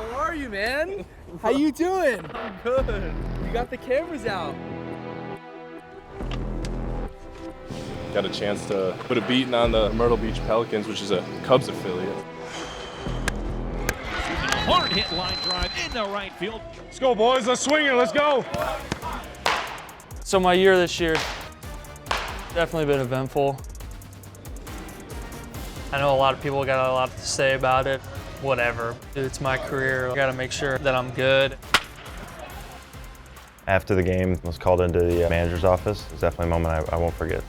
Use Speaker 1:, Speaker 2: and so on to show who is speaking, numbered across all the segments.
Speaker 1: How are you, man? How you doing? I'm good. You got the cameras out.
Speaker 2: Got a chance to put a beating on the Myrtle Beach Pelicans, which is a Cubs affiliate.
Speaker 3: Hard hit line drive into right field.
Speaker 2: Let's go, boys. Let's swing it. Let's go.
Speaker 4: So my year this year, definitely been eventful. I know a lot of people got a lot to say about it. Whatever. It's my career. I got to make sure that I'm good.
Speaker 5: After the game, I was called into the manager's office. It was definitely a moment I won't forget.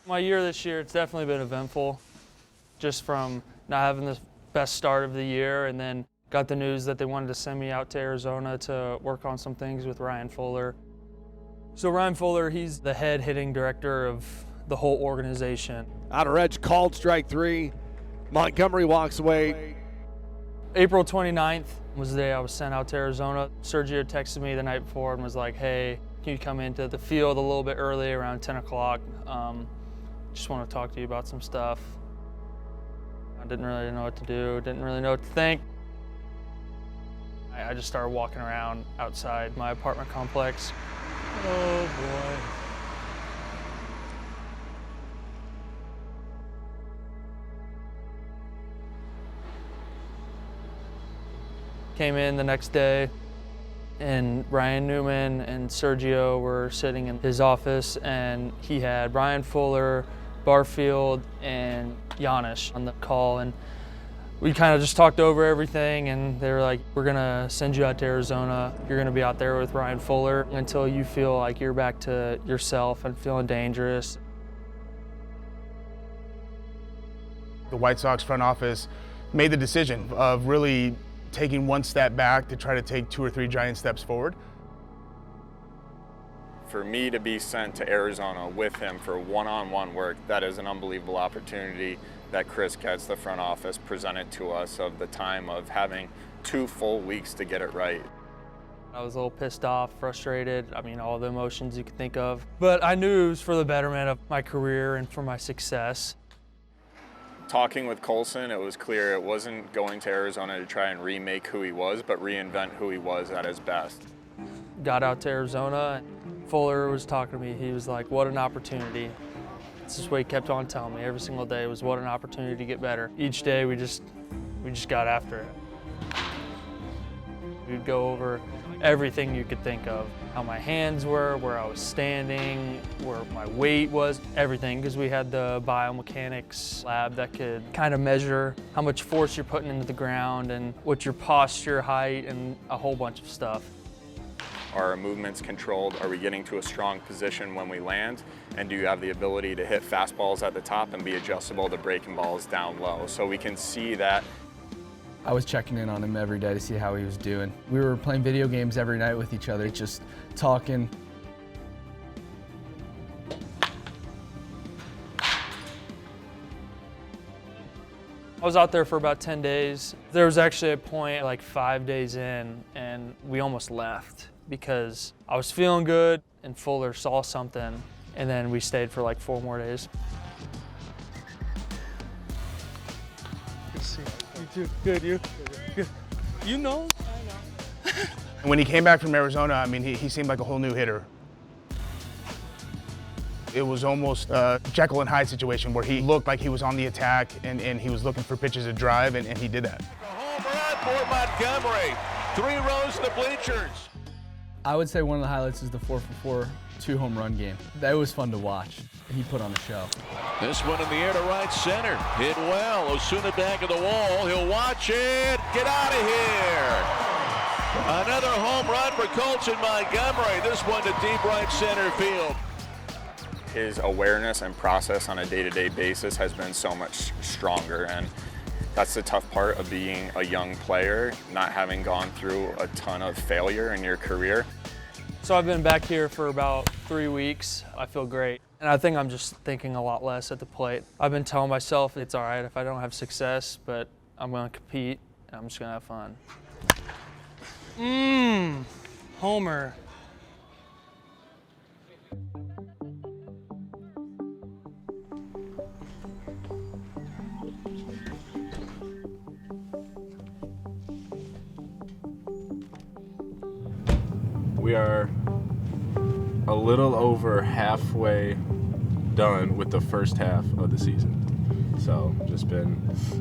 Speaker 4: My year this year, it's definitely been eventful. Just from not having the best start of the year, and then got the news that they wanted to send me out to Arizona to work on some things with Ryan Fuller. So Ryan Fuller, he's the head hitting director of the whole organization.
Speaker 6: Outer edge called, strike three. Montgomery walks away.
Speaker 4: April 29th was the day I was sent out to Arizona. Sergio texted me the night before and was like, hey, can you come into the field a little bit early, around 10 o'clock? Just want to talk to you about some stuff. I didn't really know what to do, didn't really know what to think. I just started walking around outside my apartment complex. Oh boy. Came in the next day, and Ryan Newman and Sergio were sitting in his office, and he had Ryan Fuller, Barfield, and 𝗂𝗎 on the call, and we kind of just talked over everything, and they were like, we're gonna send you out to Arizona. You're gonna be out there with Ryan Fuller until you feel like you're back to yourself and feeling dangerous.
Speaker 7: The White Sox front office made the decision of really taking one step back to try to take 2 or 3 giant steps forward.
Speaker 8: For me to be sent to Arizona with him for one-on-one work, that is an unbelievable opportunity that Chris Getz, the front office, presented to us of the time of having 2 full weeks to get it right.
Speaker 4: I was a little pissed off, frustrated, I mean, all the emotions you could think of. But I knew it was for the betterment of my career and for my success.
Speaker 8: Talking with Colson, it was clear it wasn't going to Arizona to try and remake who he was, but reinvent who he was at his best.
Speaker 4: Got out to Arizona, Fuller was talking to me. He was like, what an opportunity. This is what he kept on telling me every single day, was what an opportunity to get better. Each day we just got after it. We'd go over everything you could think of. How my hands were, where I was standing, where my weight was, everything, because we had the biomechanics lab that could kind of measure how much force you're putting into the ground and what your posture, height, and a whole bunch of stuff.
Speaker 8: Are our movements controlled? Are we getting to a strong position when we land? And do you have the ability to hit fastballs at the top and be adjustable to breaking balls down low? So we can see that.
Speaker 1: I was checking in on him every day to see how he was doing. We were playing video games every night with each other, just talking.
Speaker 4: I was out there for about 10 days. There was actually a point like 5 days in, and we almost left because I was feeling good and Fuller saw something, and then we stayed for like 4 more days.
Speaker 7: You too. Good, you? Good. You know? I know. When he came back from Arizona, I mean, he seemed like a whole new hitter. It was almost a Jekyll and Hyde situation where he looked like he was on the attack and he was looking for pitches to drive, and he did that.
Speaker 3: A home run for Montgomery. 3 rows to the bleachers.
Speaker 1: I would say one of the highlights is the 4-for-4 2-home run game. That was fun to watch. He put on a show.
Speaker 3: This one in the air to right center. Hit well. Osuna back of the wall. He'll watch it. Get out of here. Another home run for Colson Montgomery. This one to deep right center field.
Speaker 8: His awareness and process on a day-to-day basis has been so much stronger, and that's the tough part of being a young player, not having gone through a ton of failure in your career.
Speaker 4: So I've been back here for about 3 weeks. I feel great. And I think I'm just thinking a lot less at the plate. I've been telling myself it's all right if I don't have success, but I'm going to compete and I'm just going to have fun. homer.
Speaker 2: We are a little over halfway done with the first half of the season. So just been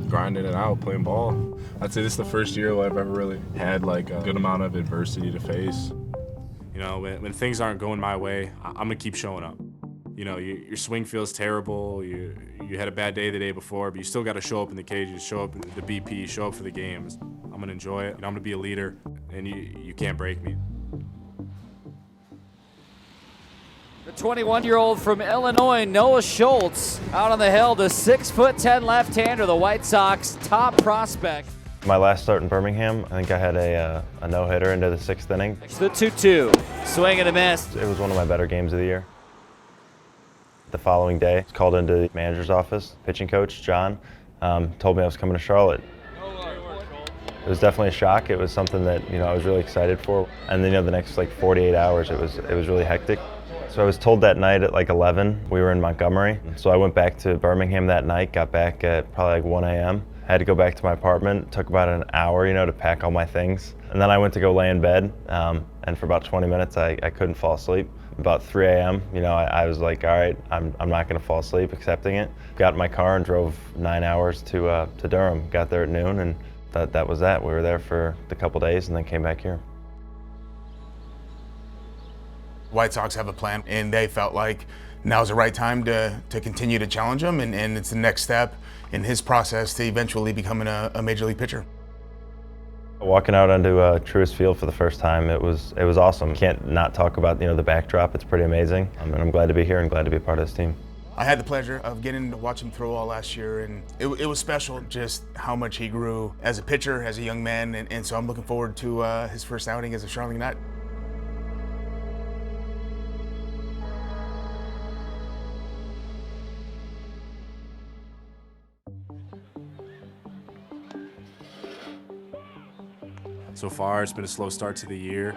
Speaker 2: grinding it out, playing ball. I'd say this is the first year where I've ever really had like a good amount of adversity to face.
Speaker 9: You know, when things aren't going my way, I'm gonna keep showing up. You know, your swing feels terrible. You had a bad day the day before, but you still got to show up in the cages, show up at the BP, show up for the games. I'm gonna enjoy it. You know, I'm gonna be a leader, and you can't break me.
Speaker 10: The 21-year-old from Illinois, Noah Schultz, out on the hill, the 6'10" left-hander, the White Sox top prospect.
Speaker 5: My last start in Birmingham, I think I had a no-hitter into the 6th inning.
Speaker 10: The 2-2, swing and a miss.
Speaker 5: It was one of my better games of the year. The following day, I was called into the manager's office. Pitching coach, John, told me I was coming to Charlotte. It was definitely a shock. It was something that, you know, I was really excited for. And then, you know, the next like 48 hours, it was really hectic. So I was told that night at like 11, we were in Montgomery. So I went back to Birmingham that night, got back at probably like 1 a.m. Had to go back to my apartment. It took about an hour, you know, to pack all my things. And then I went to go lay in bed, and for about 20 minutes, I couldn't fall asleep. About 3 a.m., you know, I was like, all right, I'm not gonna fall asleep, accepting it. Got in my car and drove 9 hours to Durham. Got there at noon, and that was that. We were there for a couple days and then came back here.
Speaker 7: White Sox have a plan, and they felt like now's the right time to continue to challenge him, and it's the next step in his process to eventually becoming a major league pitcher.
Speaker 5: Walking out onto Truist Field for the first time, it was awesome. Can't not talk about, you know, the backdrop. It's pretty amazing, and I'm glad to be here and glad to be a part of this team.
Speaker 7: I had the pleasure of getting to watch him throw all last year, and it was special just how much he grew as a pitcher, as a young man, and so I'm looking forward to his first outing as a Charlotte Knight.
Speaker 9: So far, it's been a slow start to the year.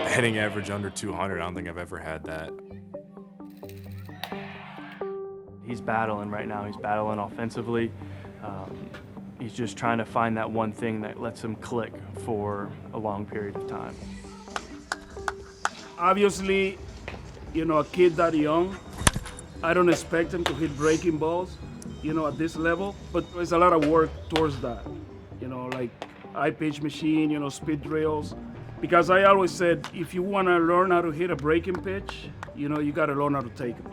Speaker 9: Hitting average under 200, I don't think I've ever had that.
Speaker 11: He's battling right now. He's battling offensively. He's just trying to find that one thing that lets him click for a long period of time.
Speaker 12: Obviously, you know, a kid that young, I don't expect him to hit breaking balls, you know, at this level, but there's a lot of work towards that. You know, like eye pitch machine, you know, speed drills. Because I always said, if you want to learn how to hit a breaking pitch, you know, you got to learn how to take it.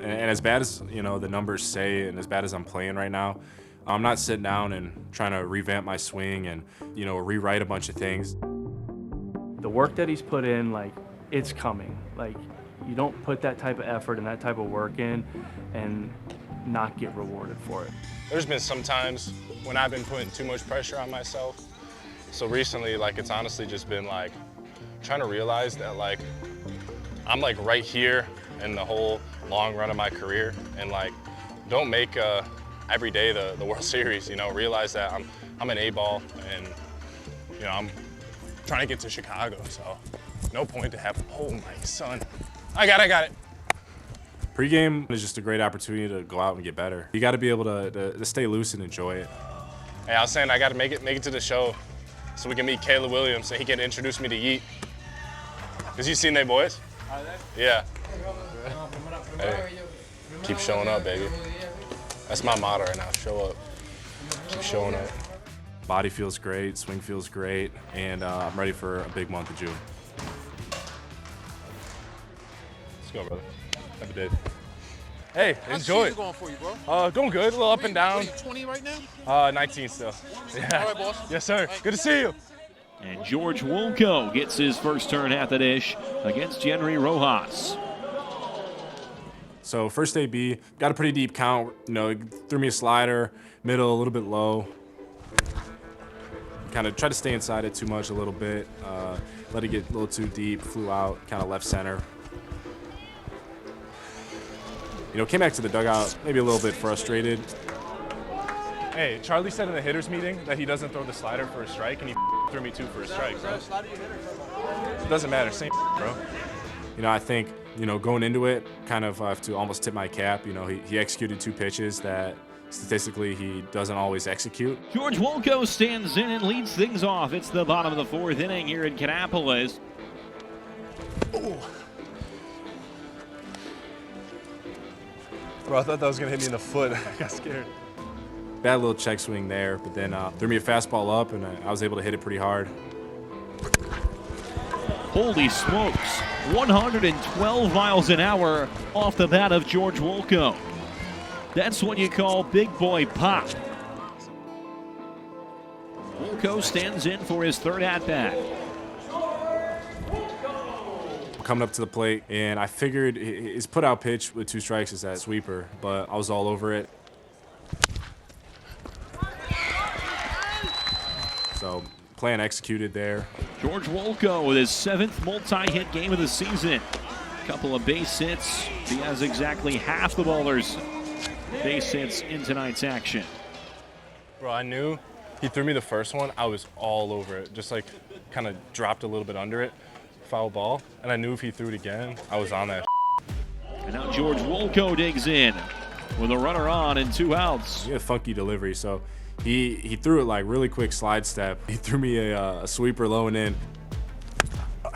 Speaker 9: And as bad as, you know, the numbers say, and as bad as I'm playing right now, I'm not sitting down and trying to revamp my swing and, you know, rewrite a bunch of things.
Speaker 11: The work that he's put in, like, it's coming. Like, you don't put that type of effort and that type of work in and not get rewarded for it.
Speaker 2: There's been some times when I've been putting too much pressure on myself. So recently, like, it's honestly just been like trying to realize that, like, I'm like right here in the whole long run of my career, and like, don't make every day the World Series. You know, realize that I'm an A-ball, and you know, I'm trying to get to Chicago. So no point to have. Oh my son, I got it.
Speaker 9: Pre-game is just a great opportunity to go out and get better. You got to be able to stay loose and enjoy it.
Speaker 2: Hey, I was saying I got to make it to the show so we can meet Caleb Williams and he can introduce me to Yeet. Cause you seen they boys? Yeah. Hey, keep showing up, baby. That's my motto right now. Show up. Keep showing up.
Speaker 9: Body feels great, swing feels great, and I'm ready for a big month of June.
Speaker 2: Let's go, brother. Have a day.
Speaker 13: Hey, enjoy it.
Speaker 2: How's the season going for you, bro? Going good, a little up and down.
Speaker 13: Are you 20 right now?
Speaker 2: 19 still. Yeah.
Speaker 13: All right, boss.
Speaker 2: Yes, sir. Good to see you.
Speaker 14: And George Wolkow gets his first turn at the dish against 𝗵𝗻
Speaker 9: So first AB, got a pretty deep count. You know, threw me a slider, middle, a little bit low. Kind of tried to stay inside it too much a little bit. Let it get a little too deep, flew out, kind of left center. You know, came back to the dugout, maybe a little bit frustrated.
Speaker 2: Hey, Charlie said in the hitters meeting that he doesn't throw the slider for a strike, and he threw me 2 for a strike, bro. It doesn't matter, same bro.
Speaker 9: You know, I think, you know, going into it, kind of have to almost tip my cap. You know, he executed 2 pitches that statistically he doesn't always execute.
Speaker 14: George Wolkow stands in and leads things off. It's the bottom of the 4th inning here in 𝗏𝗏𝗀𝗀.
Speaker 2: Bro, I thought that was gonna hit me in the foot. I got scared.
Speaker 9: Bad little check swing there, but then threw me a fastball up, and I was able to hit it pretty hard.
Speaker 14: Holy smokes, 112 miles an hour off the bat of George Wolkow. That's what you call big boy pop. Wolkow stands in for his 3rd at-bat.
Speaker 9: Coming up to the plate, and I figured his put-out pitch with 2 strikes is that sweeper, but I was all over it. So, plan executed there.
Speaker 14: George Wolkow with his 7th multi-hit game of the season. Couple of base hits. He has exactly half the ballers' base hits in tonight's action.
Speaker 2: Bro, I knew he threw me the first one. I was all over it. Just like kind of dropped a little bit under it. Foul ball. And I knew if he threw it again, I was on that.
Speaker 14: And now George Wolkow digs in with a runner on and 2 outs.
Speaker 9: He had a funky delivery, so he threw it like really quick slide step. He threw me a sweeper low and in. But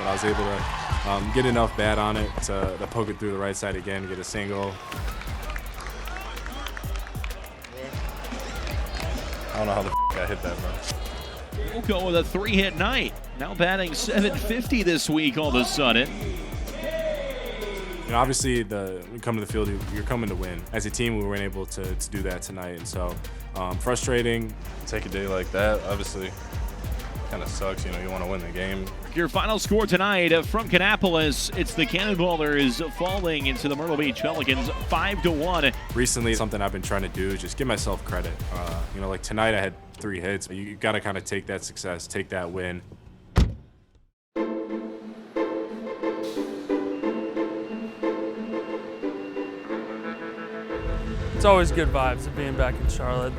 Speaker 9: I was able to get enough bat on it to poke it through the right side again, get a single.
Speaker 2: I don't know how the I hit that, bro.
Speaker 14: Wolkow with a 3-hit night. Now batting .750 this week all of a sudden.
Speaker 9: You know, obviously, when you come to the field, you're coming to win. As a team, we weren't able to do that tonight, and so frustrating.
Speaker 2: Take a day like that, obviously, kind of sucks. You know, you want to win the game.
Speaker 14: Your final score tonight from 𝗏𝗏𝗀𝗀, it's the Cannonballers falling into the Myrtle Beach Pelicans 5-1.
Speaker 9: Recently, something I've been trying to do is just give myself credit. You know, like tonight I had 3 hits. You got to kind of take that success, take that win.
Speaker 4: It's always good vibes of being back in Charlotte.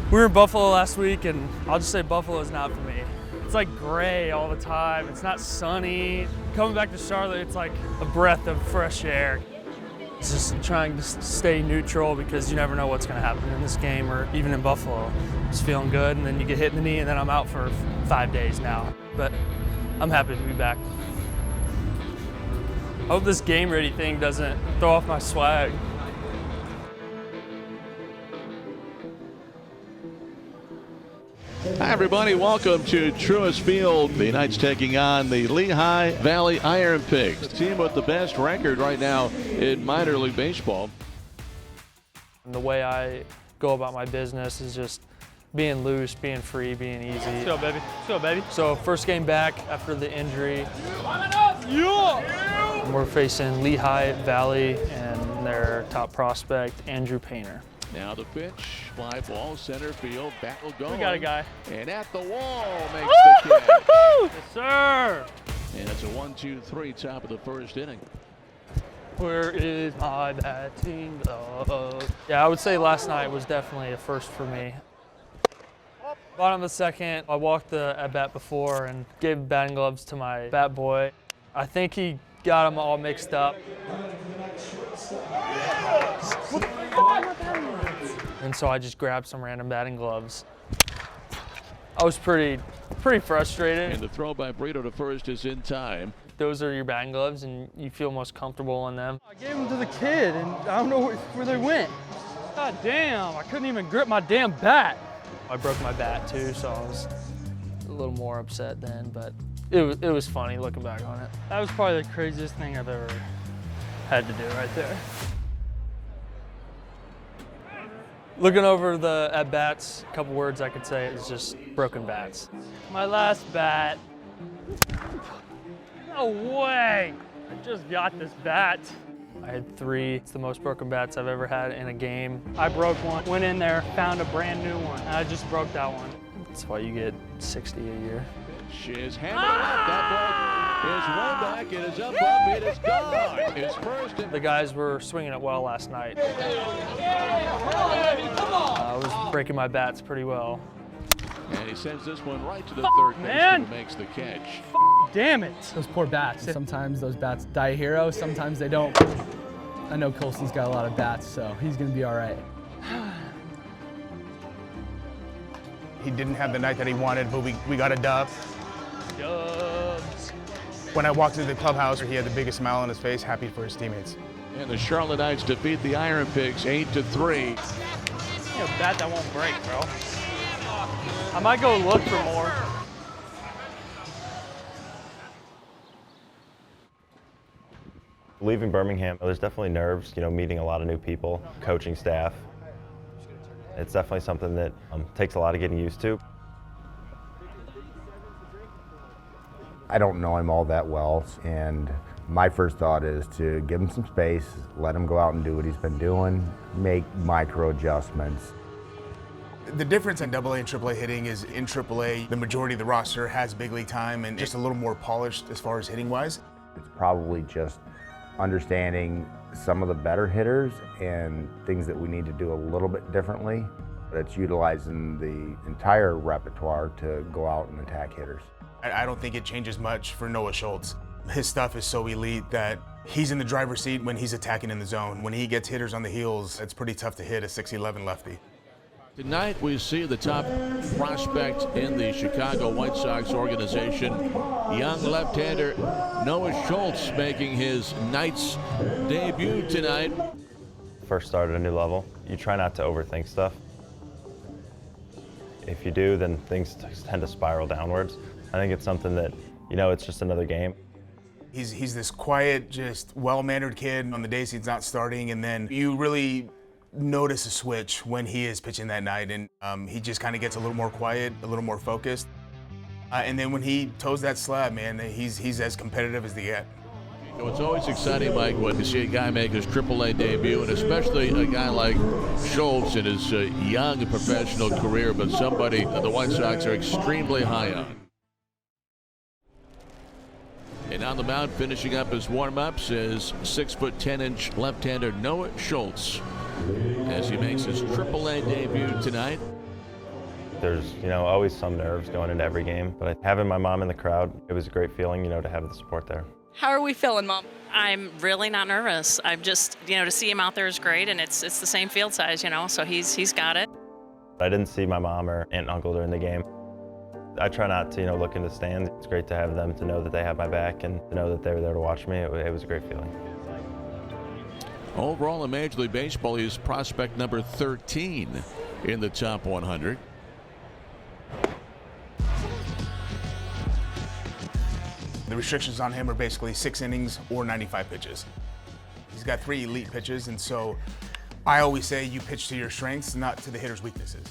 Speaker 4: We were in Buffalo last week, and I'll just say Buffalo is not for me. It's like gray all the time. It's not sunny. Coming back to Charlotte, it's like a breath of fresh air. It's just trying to stay neutral because you never know what's going to happen in this game or even in Buffalo. Just feeling good, and then you get hit in the knee, and then I'm out for 5 days now. But I'm happy to be back. I hope this game-ready thing doesn't throw off my swag.
Speaker 3: Hi, everybody. Welcome to Truist Field. The Knights taking on the Lehigh Valley Iron Pigs, the team with the best record right now in minor league baseball.
Speaker 4: And the way I go about my business is just being loose, being free, being easy. Let's go, baby. Let's go, baby. So first game back after the injury. And we're facing Lehigh Valley and their top prospect, Andrew Painter.
Speaker 3: Now the pitch, fly ball, center field, battle going.
Speaker 4: We got a guy.
Speaker 3: And at the wall makes the catch.
Speaker 4: Yes, sir.
Speaker 3: And it's a 1-2-3 top of the 1st inning.
Speaker 4: Where is my batting glove? Yeah, I would say last night was definitely a first for me. Bottom of the 2nd, I walked the at-bat before and gave batting gloves to my bat boy. I think he got them all mixed up. And so I just grabbed some random batting gloves. I was pretty frustrated.
Speaker 3: And the throw by Brito to first is in time.
Speaker 4: Those are your batting gloves, and you feel most comfortable in them. I gave them to the kid, and I don't know where they went. God damn, I couldn't even grip my damn bat. I broke my bat too, so I was a little more upset then, but it was funny looking back on it. That was probably the craziest thing I've ever had to do right there. Looking over the at-bats, a couple words I could say is just broken bats. My last bat. No way! I just got this bat. I had 3. It's the most broken bats I've ever had in a game. I broke one, went in there, found a brand new one, and I just broke that one. That's why you get 60 a year.
Speaker 3: Pitch is hammered out. That ball one back, it is up, it is gone. His first.
Speaker 4: The guys were swinging it well last night. I was breaking my bats pretty well.
Speaker 3: And he sends this one right to the third baseman who makes the catch.
Speaker 1: Damn it. Those poor bats. Sometimes those bats die a hero, sometimes they don't. I know Colson's got a lot of bats, so he's going to be all right.
Speaker 7: He didn't have the night that he wanted, but we got a dub.
Speaker 4: Dubs.
Speaker 7: When I walked into the clubhouse, he had the biggest smile on his face, happy for his teammates.
Speaker 3: And the Charlotte Knights defeat the Iron Pigs 8-3.
Speaker 4: You know, bat that won't break, bro. I might go look for more.
Speaker 5: Leaving Birmingham, there's definitely nerves, meeting a lot of new people, coaching staff. It's definitely something that takes a lot of getting used to.
Speaker 15: I don't know him all that well, and my first thought is to give him some space, let him go out and do what he's been doing, make micro adjustments.
Speaker 7: The difference in AA and AAA hitting is in AAA, the majority of the roster has big league time and just a little more polished as far as hitting wise.
Speaker 15: It's probably just understanding some of the better hitters and things that we need to do a little bit differently. But it's utilizing the entire repertoire to go out and attack hitters.
Speaker 7: I don't think it changes much for Noah Schultz. His stuff is so elite that he's in the driver's seat when he's attacking in the zone. When he gets hitters on the heels, it's pretty tough to hit a 6'11" lefty.
Speaker 3: Tonight we see the top prospect in the Chicago White Sox organization, young left-hander Noah Schultz, making his Knights debut tonight.
Speaker 5: First start at a new level, you try not to overthink stuff. If you do, then things tend to spiral downwards. I think it's something that, it's just another game.
Speaker 7: He's this quiet, just well-mannered kid on the days he's not starting, and then you really notice a switch when he is pitching that night, and he just kind of gets a little more quiet, a little more focused. And then when he toes that slab, man, he's as competitive as they get.
Speaker 3: It's always exciting, Mike, when you see a guy make his AAA debut, and especially a guy like Schultz in his young professional career, but somebody that the White Sox are extremely high on. And on the mound, finishing up his warm-ups, is 6'10" left-hander Noah Schultz, as he makes his AAA debut tonight.
Speaker 5: There's, always some nerves going into every game, but having my mom in the crowd, it was a great feeling, to have the support there.
Speaker 16: How are we feeling, Mom? I'm really not nervous. I'm just, to see him out there is great, and it's the same field size, so he's got it.
Speaker 5: I didn't see my mom or aunt and uncle during the game. I try not to, look in the stands. It's great to have them to know that they have my back and to know that they were there to watch me. It was a great feeling.
Speaker 3: Overall in Major League Baseball, he is prospect number 13 in the top 100.
Speaker 7: The restrictions on him are basically 6 innings or 95 pitches. He's got 3 elite pitches, and so I always say you pitch to your strengths, not to the hitter's weaknesses.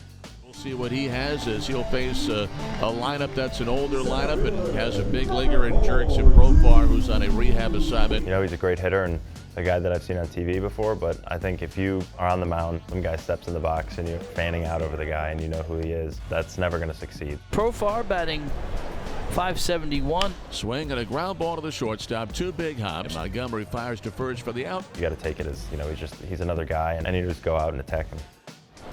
Speaker 3: We'll see what he has as he'll face a lineup that's an older lineup and has a big leaguer in 𝗪cie𝗰𝗶𝗹 who's on a rehab assignment.
Speaker 5: He's a great hitter and a guy that I've seen on TV before, but I think if you are on the mound, some guy steps in the box and you're fanning out over the guy and you know who he is, that's never going to succeed.
Speaker 17: 𝗏 batting .571.
Speaker 3: Swing and a ground ball to the shortstop, 2 big hops. Montgomery fires to first for the out.
Speaker 5: You got to take it as, he's another guy, and you just go out and attack him.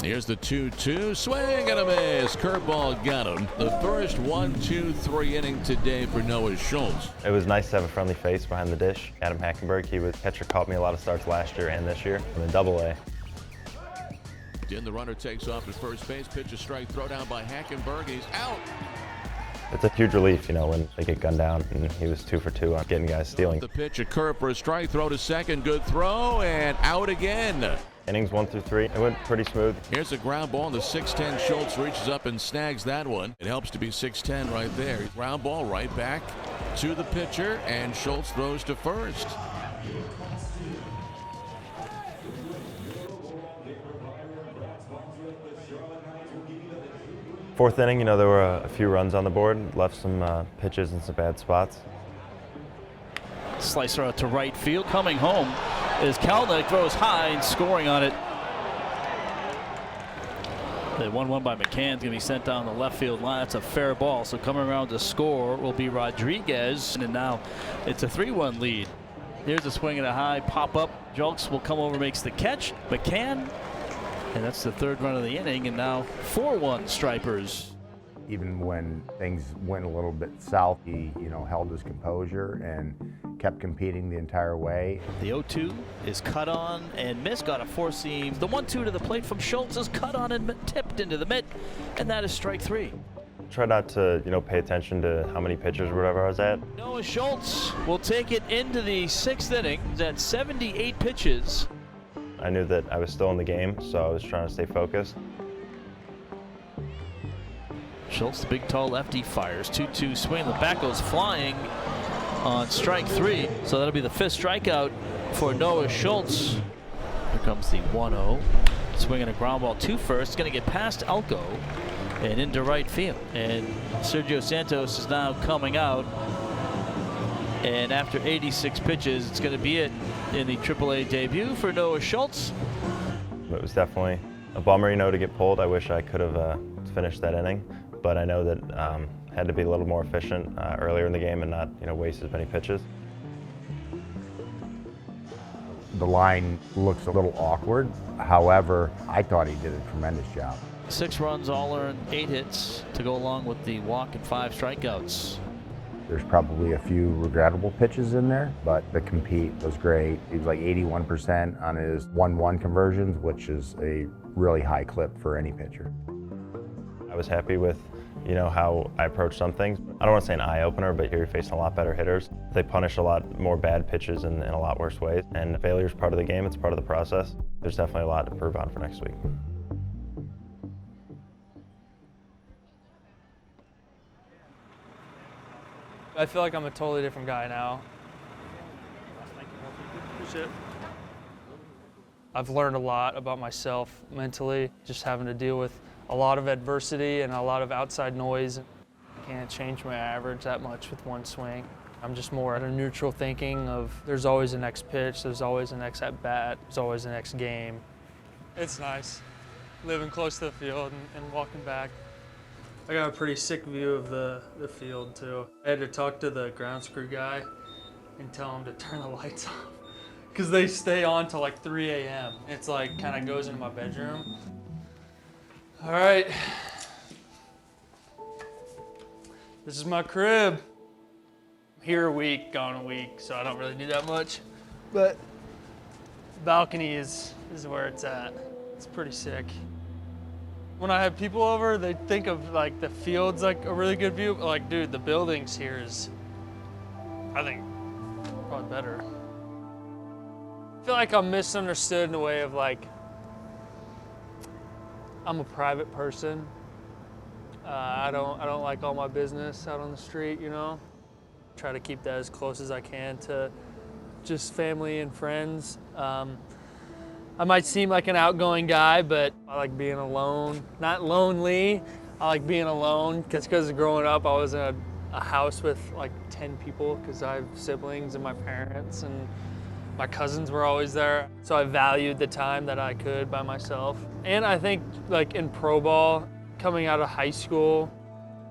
Speaker 3: Here's the 2-2, swing and a miss. Curveball got him. The first 1-2-3 inning today for Noah Schultz.
Speaker 5: It was nice to have a friendly face behind the dish. Adam Hackenberg, he was catcher, caught me a lot of starts last year and this year. I'm in AA.
Speaker 3: Then the runner takes off at first base. Pitch a strike, throw down by Hackenberg. He's out.
Speaker 5: It's a huge relief, when they get gunned down, and he was 2 for 2 on getting guys stealing.
Speaker 3: The pitch, a curve for a strike, throw to second, good throw, and out again.
Speaker 5: Innings 1 through 3, it went pretty smooth.
Speaker 3: Here's a ground ball, and the 6'10" Schultz reaches up and snags that one. It helps to be 6'10" right there. Ground ball right back to the pitcher, and Schultz throws to first.
Speaker 5: Fourth inning, there were a few runs on the board, left some pitches in some bad spots.
Speaker 17: Slicer out to right field. Coming home is Kelenic, throws high and scoring on it. The 1-1 by McCann's going to be sent down the left field line. That's a fair ball. So coming around to score will be Rodriguez. And now it's a 3-1 lead. Here's a swing and a high pop up. Schultz will come over, makes the catch. McCann, and that's the third run of the inning. And now 4-1 Stripers.
Speaker 15: Even when things went a little bit south, he, held his composure and kept competing the entire way.
Speaker 17: The 0-2 is cut on and missed, got a four-seam. The 1-2 to the plate from Schultz is cut on and tipped into the mitt, and that is strike 3.
Speaker 5: Try not to, pay attention to how many pitches or whatever I was at.
Speaker 17: Noah Schultz will take it into the 6th inning at 78 pitches.
Speaker 5: I knew that I was still in the game, so I was trying to stay focused.
Speaker 17: Schultz, the big tall lefty, fires 2-2 swing. The bat goes flying on strike 3. So that'll be the 5th strikeout for Noah Schultz. Here comes the 1-0. Swinging a ground ball to first. Going to get past Elko and into right field. And Sergio Santos is now coming out. And after 86 pitches, it's going to be it in the AAA debut for Noah Schultz.
Speaker 5: It was definitely a bummer, to get pulled. I wish I could have finished that inning. But I know that had to be a little more efficient earlier in the game and not, waste as many pitches.
Speaker 15: The line looks a little awkward. However, I thought he did a tremendous job.
Speaker 17: 6 runs, all earned, 8 hits to go along with the walk and 5 strikeouts.
Speaker 15: There's probably a few regrettable pitches in there, but the compete was great. He was like 81% on his 1-1 conversions, which is a really high clip for any pitcher.
Speaker 5: I was happy with, how I approached some things. I don't want to say an eye-opener, but here you're facing a lot better hitters. They punish a lot more bad pitches in a lot worse ways. And failure is part of the game. It's part of the process. There's definitely a lot to prove on for next week.
Speaker 4: I feel like I'm a totally different guy now. Appreciate it. I've learned a lot about myself mentally, just having to deal with a lot of adversity and a lot of outside noise. I can't change my average that much with one swing. I'm just more at a neutral thinking of there's always a next pitch, there's always a next at-bat, there's always a next game. It's nice living close to the field and walking back. I got a pretty sick view of the field too. I had to talk to the ground screw guy and tell him to turn the lights off because they stay on till like 3 a.m. It's like kind of goes into my bedroom. All right, this is my crib. I'm here a week, gone a week, so I don't really do that much. But balcony is where it's at. It's pretty sick. When I have people over, they think of like the field's like a really good view, but like, dude, the buildings here is, I think, probably better. I feel like I'm misunderstood in a way of like, I'm a private person. I don't like all my business out on the street, Try to keep that as close as I can to just family and friends. I might seem like an outgoing guy, but I like being alone. Not lonely, I like being alone because growing up I was in a house with like 10 people because I have siblings and my parents and my cousins were always there. So I valued the time that I could by myself. And I think like in pro ball, coming out of high school,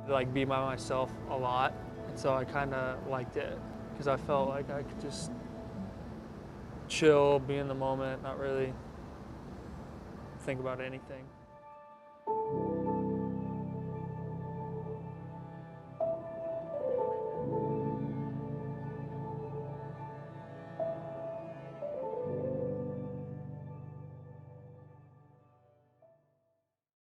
Speaker 4: like be by myself a lot. And so I kind of liked it because I felt like I could just chill, be in the moment, not really think about anything.